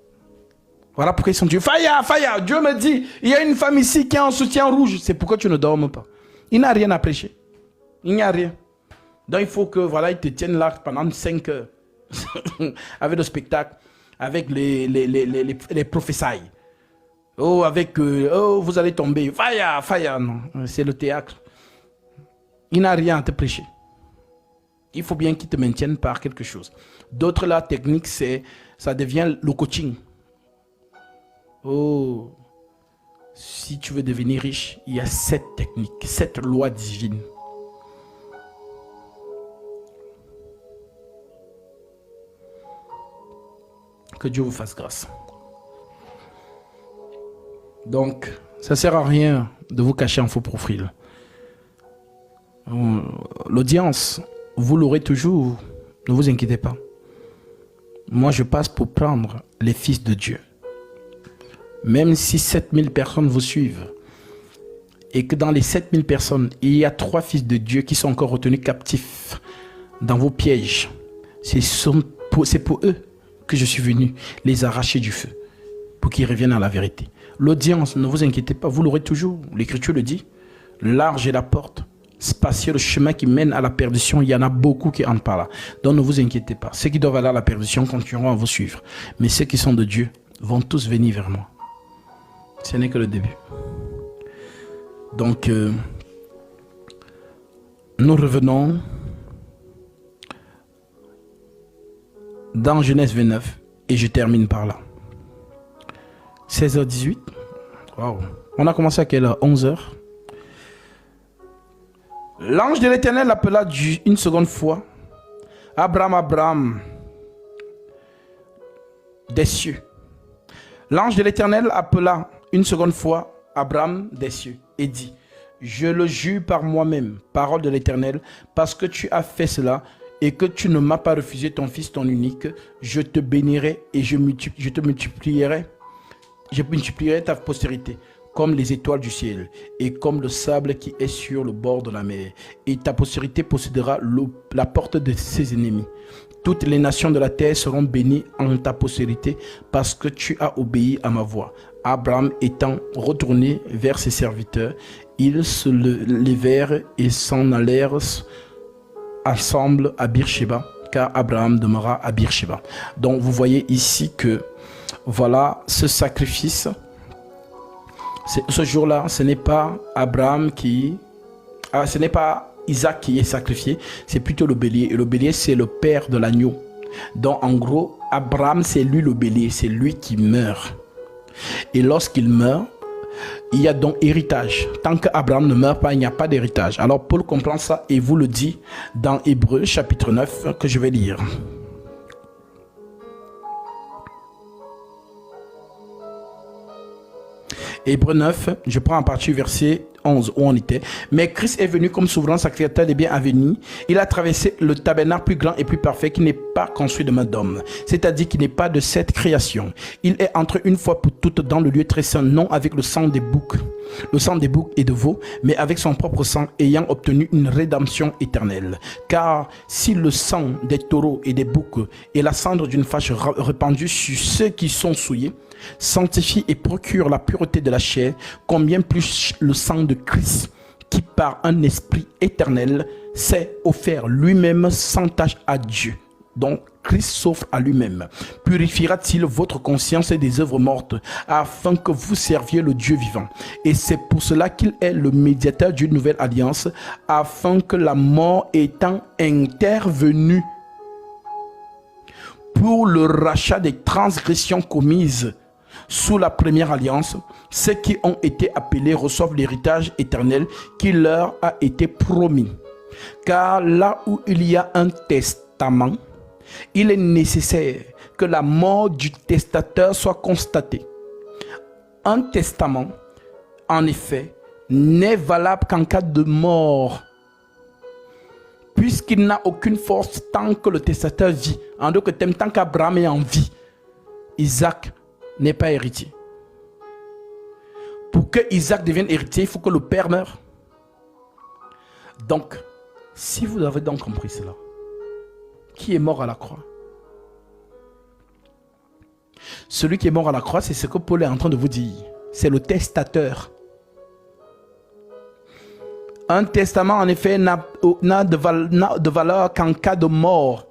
Voilà pourquoi ils sont Dieu. Faya, Faya, Dieu me dit, il y a une femme ici qui a un soutien rouge. C'est pourquoi tu ne dormes pas. Il n'a rien à prêcher. Il n'y a rien. Donc il faut que, voilà, ils te tiennent là pendant 5 heures. Avec le spectacle, avec les prophéties. Oh, avec, oh, vous allez tomber. Faya, Faya, non. C'est le théâtre. Il n'a rien à te prêcher. Il faut bien qu'ils te maintiennent par quelque chose. D'autres, la technique, c'est, ça devient le coaching. Oh, si tu veux devenir riche, il y a 7 techniques, 7 lois divines. Que Dieu vous fasse grâce. Donc, ça ne sert à rien de vous cacher en faux profil. L'audience, vous l'aurez toujours. Ne vous inquiétez pas. Moi, je passe pour prendre les fils de Dieu. Même si 7000 personnes vous suivent, et que dans les 7000 personnes, il y a 3 fils de Dieu qui sont encore retenus captifs dans vos pièges, c'est pour eux que je suis venu les arracher du feu, pour qu'ils reviennent à la vérité. L'audience, ne vous inquiétez pas, vous l'aurez toujours. L'Écriture le dit, large est la porte, spacieux le chemin qui mène à la perdition. Il y en a beaucoup qui entrent par là. Donc ne vous inquiétez pas. Ceux qui doivent aller à la perdition continueront à vous suivre. Mais ceux qui sont de Dieu vont tous venir vers moi. Ce n'est que le début. Donc, nous revenons dans Genèse 29 et je termine par là. 16h18. Wow. On a commencé à quelle heure? 11h. L'ange de l'Éternel appela une seconde fois Abraham, Abraham des cieux. L'ange de l'Éternel appela une seconde fois Abraham des cieux et dit, je le jure par moi-même, parole de l'Éternel, parce que tu as fait cela et que tu ne m'as pas refusé ton fils, ton unique, je te bénirai et je multiplierai ta postérité comme les étoiles du ciel et comme le sable qui est sur le bord de la mer. Et ta postérité possédera la porte de ses ennemis. Toutes les nations de la terre seront bénies en ta postérité parce que tu as obéi à ma voix. Abraham étant retourné vers ses serviteurs, ils se levèrent et s'en allèrent ensemble à Beersheba, car Abraham demeura à Beersheba. Donc vous voyez ici que voilà ce sacrifice. Ce jour-là, ce n'est pas Abraham ce n'est pas Isaac qui est sacrifié, c'est plutôt le bélier. Et le bélier, c'est le père de l'agneau. Donc en gros, Abraham, c'est lui le bélier, c'est lui qui meurt. Et lorsqu'il meurt, il y a donc héritage. Tant qu'Abraham ne meurt pas, il n'y a pas d'héritage. Alors Paul comprend ça et vous le dit dans Hébreux chapitre 9 que je vais lire. Hébreux 9, je prends en partie verset 11 où on était. Mais Christ est venu comme souverain sacrificateur des biens à venir. Il a traversé le tabernacle plus grand et plus parfait qui n'est pas construit de main d'homme. C'est-à-dire qu'il n'est pas de cette création. Il est entré une fois pour toutes dans le lieu très saint, non avec le sang des boucs. Le sang des boucs et de veaux, mais avec son propre sang, ayant obtenu une rédemption éternelle. Car si le sang des taureaux et des boucs et la cendre d'une vache répandue sur ceux qui sont souillés, sanctifie et procure la pureté de la chair, combien plus le sang de Christ, qui par un esprit éternel s'est offert lui-même sans tache à Dieu. Donc Christ s'offre à lui-même. Purifiera-t-il votre conscience des œuvres mortes, afin que vous serviez le Dieu vivant? Et c'est pour cela qu'il est le médiateur d'une nouvelle alliance, afin que la mort étant intervenue pour le rachat des transgressions commises sous la première alliance, ceux qui ont été appelés reçoivent l'héritage éternel qui leur a été promis. Car là où il y a un testament, il est nécessaire que la mort du testateur soit constatée. Un testament, en effet, n'est valable qu'en cas de mort, puisqu'il n'a aucune force tant que le testateur vit. En d'autres termes, tant qu'Abraham est en vie, Isaac n'est pas héritier. Pour que Isaac devienne héritier, il faut que le père meure. Donc, si vous avez donc compris cela, qui est mort à la croix? Celui qui est mort à la croix, c'est ce que Paul est en train de vous dire. C'est le testateur. Un testament, en effet, n'a de valeur qu'en cas de mort,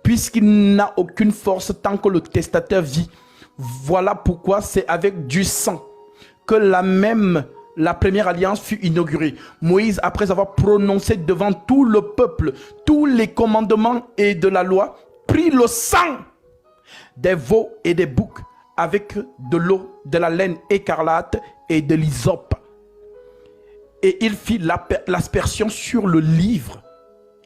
puisqu'il n'a aucune force tant que le testateur vit. Voilà pourquoi c'est avec du sang que la première alliance fut inaugurée. Moïse, après avoir prononcé devant tout le peuple tous les commandements et de la loi, prit le sang des veaux et des boucs avec de l'eau, de la laine écarlate et de l'hysope. Et il fit l'aspersion sur le livre,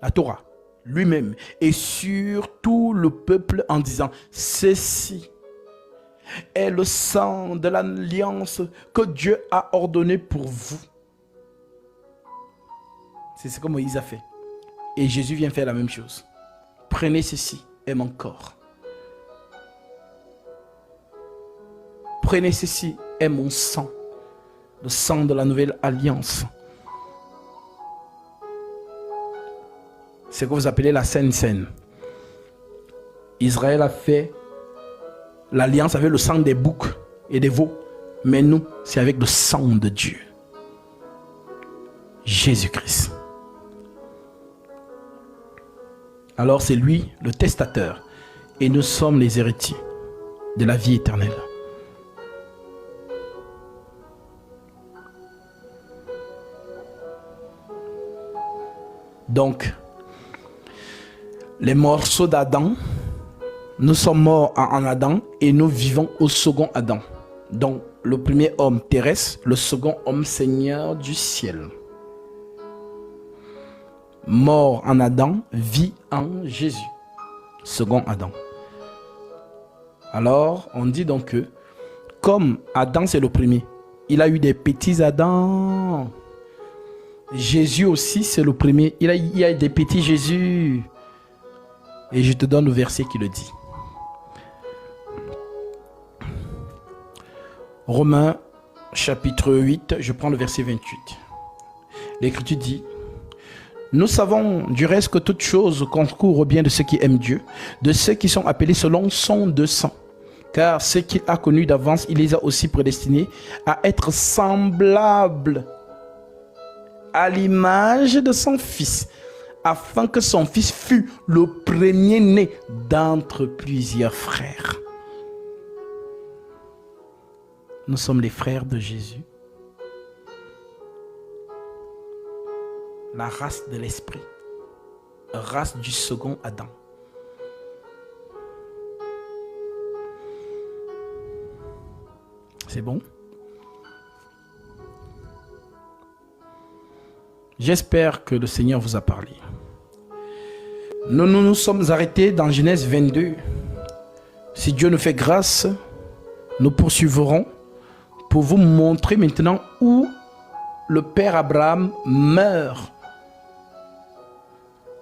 la Torah, lui-même, et sur tout le peuple en disant, ceci est le sang de l'alliance que Dieu a ordonné pour vous. C'est ce que Moïse a fait. Et Jésus vient faire la même chose. Prenez ceci, est mon corps. Prenez ceci, est mon sang. Le sang de la nouvelle alliance. C'est ce que vous appelez la Sainte Seine. Israël a fait l'alliance avec le sang des boucs et des veaux. Mais nous, c'est avec le sang de Dieu. Jésus-Christ. Alors c'est lui le testateur. Et nous sommes les héritiers de la vie éternelle. Donc, les morceaux d'Adam, nous sommes morts en Adam et nous vivons au second Adam. Donc, le premier homme terrestre, le second homme Seigneur du ciel. Mort en Adam, vie en Jésus. Second Adam. Alors, on dit donc que, comme Adam c'est le premier, il a eu des petits Adam. Jésus aussi c'est le premier, il y a des petits Jésus. Et je te donne le verset qui le dit. Romains chapitre 8, je prends le verset 28. L'Écriture dit, nous savons du reste que toute chose concourt au bien de ceux qui aiment Dieu, de ceux qui sont appelés selon son dessein. Car ceux qu'il a connus d'avance, il les a aussi prédestinés à être semblables à l'image de son Fils, afin que son Fils fût le premier-né d'entre plusieurs frères. Nous sommes les frères de Jésus. La race de l'esprit, race du second Adam. C'est bon? J'espère que le Seigneur vous a parlé. Nous sommes arrêtés dans Genèse 22. Si Dieu nous fait grâce, nous poursuivrons pour vous montrer maintenant où le père Abraham meurt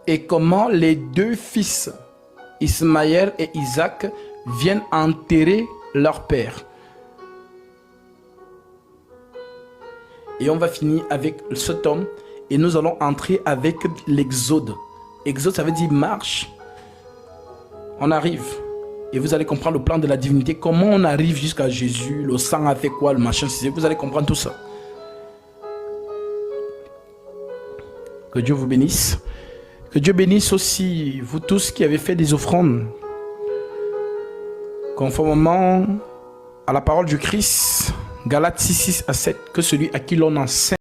et comment les deux fils, Ismaël et Isaac, viennent enterrer leur père. Et on va finir avec cet homme et nous allons entrer avec l'Exode. Exode, ça veut dire marche. On arrive. Et vous allez comprendre le plan de la divinité. Comment on arrive jusqu'à Jésus. Le sang a fait quoi, le machin. Vous allez comprendre tout ça. Que Dieu vous bénisse. Que Dieu bénisse aussi vous tous qui avez fait des offrandes. Conformément à la parole du Christ. Galates 6, 6 à 7. Que celui à qui l'on enseigne